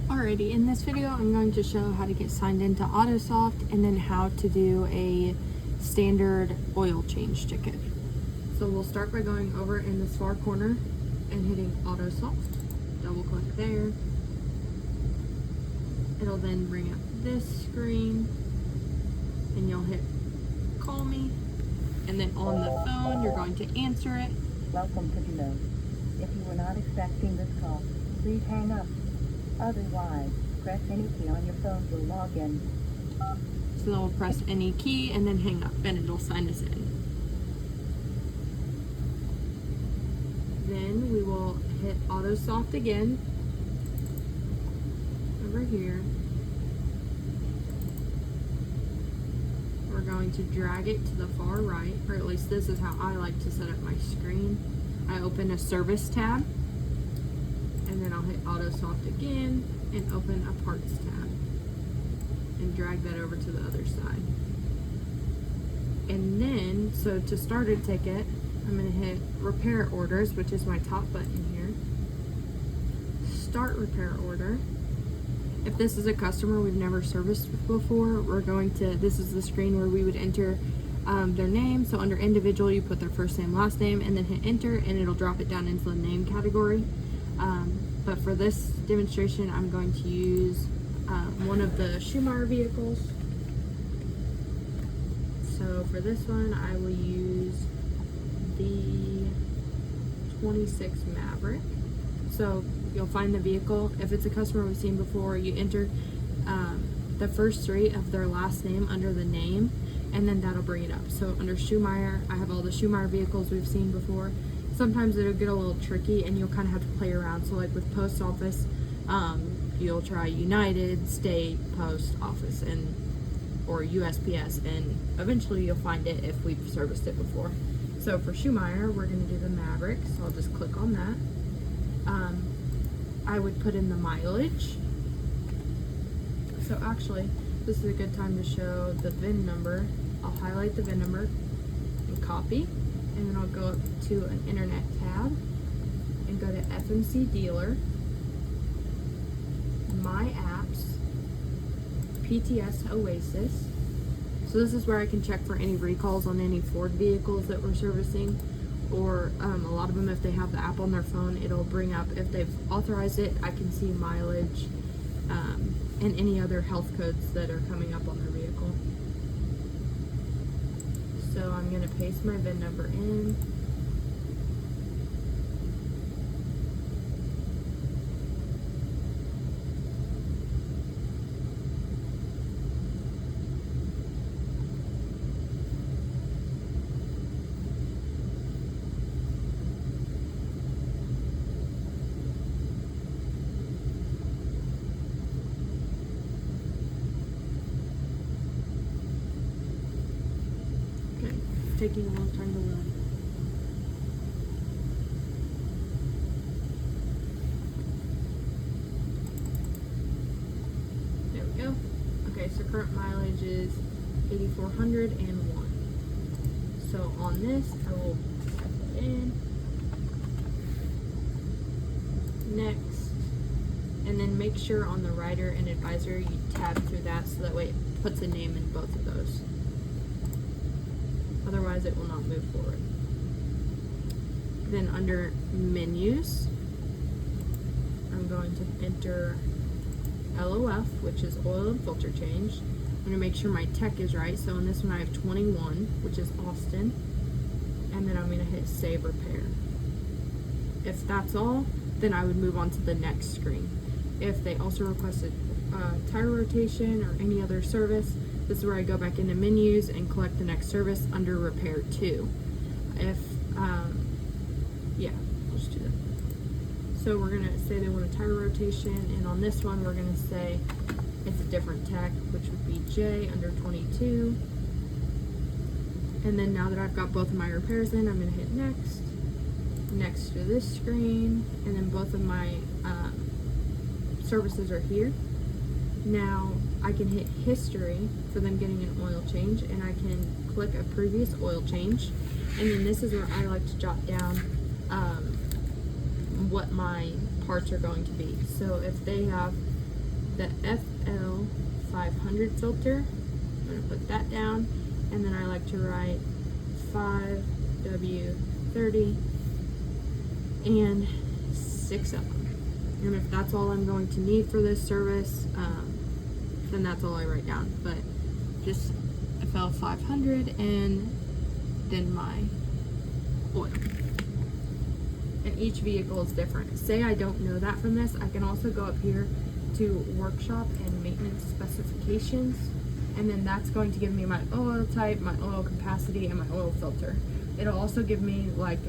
Alrighty, in this video I'm going to show how to get signed into Autosoft and then how to do a standard oil change ticket. So we'll start by going over in this far corner and hitting Autosoft. Double click there. It'll then bring up this screen and you'll hit call me, and then on the phone you're going to answer it. Welcome to Gino. If you were not expecting this call, please hang up. Otherwise, press any key on your phone to log in. So then we'll press any key and then hang up and it'll sign us in. Then we will hit Autosoft again over here. We're going to drag it to the far right, or at least this is how I like to set up my screen. I open a service tab and then I'll hit Autosoft again and open a parts tab and drag that over to the other side. And then, so to start a ticket, I'm going to hit repair orders, which is my top button here. Start repair order. If this is a customer we've never serviced before, we're going to, this is the screen where we would enter their name. So under individual, you put their first name, last name, and then hit enter, and it'll drop it down into the name category. But for this demonstration, I'm going to use one of the Schumacher vehicles. So for this one, I will use the 26 Maverick. So you'll find the vehicle. If it's a customer we've seen before, you enter the first three of their last name under the name, and then that'll bring it up. So under Schumacher, I have all the Schumacher vehicles we've seen before. Sometimes it'll get a little tricky and you'll kind of have to play around. So like with post office, you'll try United, State, Post Office, and or USPS, and eventually you'll find it if we've serviced it before. So for Schumacher, we're going to do the Maverick, so I'll just click on that. I would put in the mileage. So actually, this is a good time to show the VIN number. I'll highlight the VIN number and copy, and then I'll go up to an internet tab and go to FMC Dealer, My Apps, PTS Oasis. So this is where I can check for any recalls on any Ford vehicles that we're servicing, or a lot of them, if they have the app on their phone, it'll bring up, if they've authorized it, I can see mileage and any other health codes that are coming up on their vehicle. So I'm going to paste my VIN number in. Taking a long time to load. There we go. Okay, so current mileage is 8,401. So on this, I will type it in. Next. And then make sure on the rider and advisor you tab through that so that way it puts a name in both of those. Otherwise it will not move forward. Then under menus, I'm going to enter LOF, which is oil and filter change. I'm going to make sure my tech is right. So in this one I have 21, which is Austin. And then I'm going to hit save repair. If that's all, then I would move on to the next screen. If they also requested tire rotation or any other service, this is where I go back into menus and collect the next service under repair 2. If, yeah, I'll just do that. So we're going to say they want a tire rotation, and on this one we're going to say it's a different tech, which would be J under 22. And then now that I've got both of my repairs in, I'm going to hit next, next to this screen, and then both of my services are here. Now I can hit history for them getting an oil change, and I can click a previous oil change, and then this is where I like to jot down what my parts are going to be. So if they have the FL 500 filter. I'm going to put that down, and then I like to write 5W30 and 6 of them. And if that's all I'm going to need for this service, then that's all I write down. But just FL 500 and then my oil. And each vehicle is different. Say I don't know that from this, I can also go up here to workshop and maintenance specifications, and then that's going to give me my oil type, my oil capacity, and my oil filter. It'll also give me like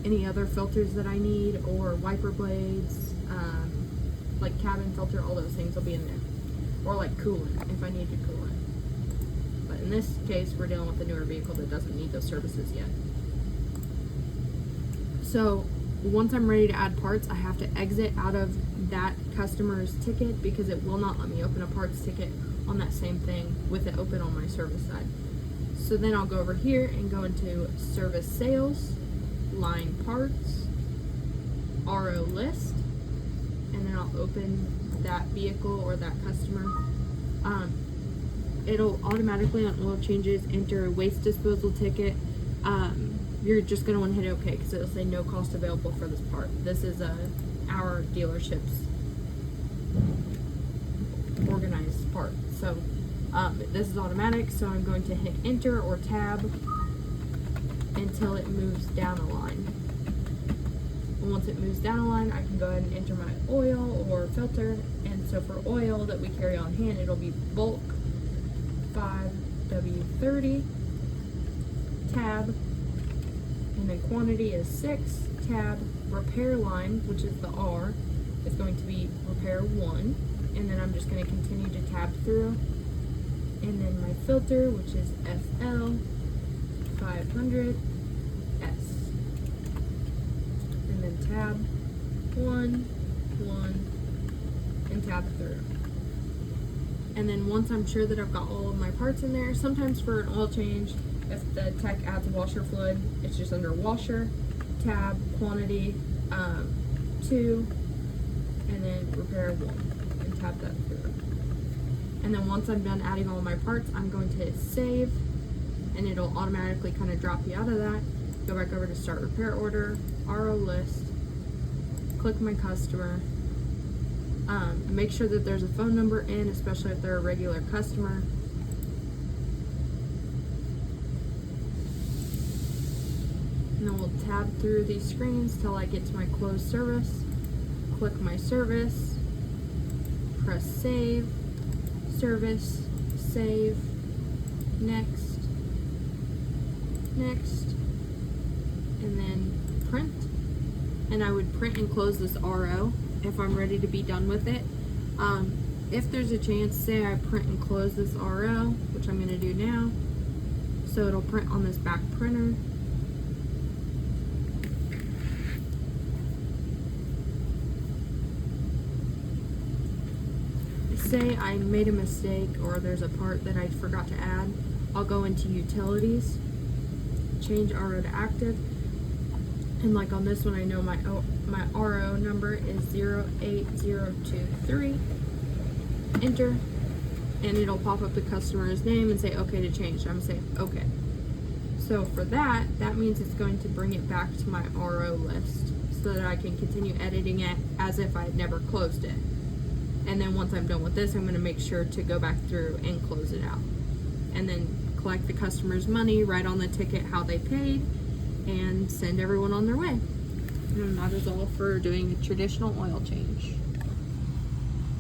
any other filters that I need, or wiper blades, like cabin filter, all those things will be in there. Or like coolant, if I need to coolant. But in this case, we're dealing with a newer vehicle that doesn't need those services yet. So once I'm ready to add parts, I have to exit out of that customer's ticket because it will not let me open a parts ticket on that same thing with it open on my service side. So then I'll go over here and go into service sales, line parts, RO list, and then I'll open that vehicle or that customer. It'll automatically on oil changes enter a waste disposal ticket. You're just going to want to hit OK because it'll say no cost available for this part. This is our dealership's organized part. So this is automatic, so I'm going to hit enter or tab until it moves down a line. And once it moves down a line, I can go ahead and enter my oil or filter. And so for oil that we carry on hand, it'll be bulk 5W30 tab, and then quantity is 6 tab. Repair line, which is the R, is going to be repair 1, and then I'm just going to continue to tab through. And then my filter, which is FL 500 S, and then tab 1, and tab through. And then once I'm sure that I've got all of my parts in there, sometimes for an oil change, if the tech adds washer fluid, it's just under washer, tab, quantity, 2, and then repair 1, and tab that through. And then once I'm done adding all my parts, I'm going to hit save, and it'll automatically kind of drop you out of that. Go back over to start repair order, RO list, click my customer, make sure that there's a phone number in, especially if they're a regular customer. And then we'll tab through these screens till I get to my closed service. Click my service, press save, service, save, next, and then print. And I would print and close this RO if I'm ready to be done with it. If there's a chance, say I print and close this RO, which I'm going to do now, so it'll print on this back printer. Say I made a mistake or there's a part that I forgot to add, I'll go into utilities, change RO to active, and like on this one I know my RO number is 08023, enter, and it'll pop up the customer's name and say okay to change. I'm going to say okay. So for that means it's going to bring it back to my RO list so that I can continue editing it as if I had never closed it. And then once I'm done with this, I'm going to make sure to go back through and close it out. And then collect the customer's money, write on the ticket how they paid, and send everyone on their way. And that is all for doing a traditional oil change.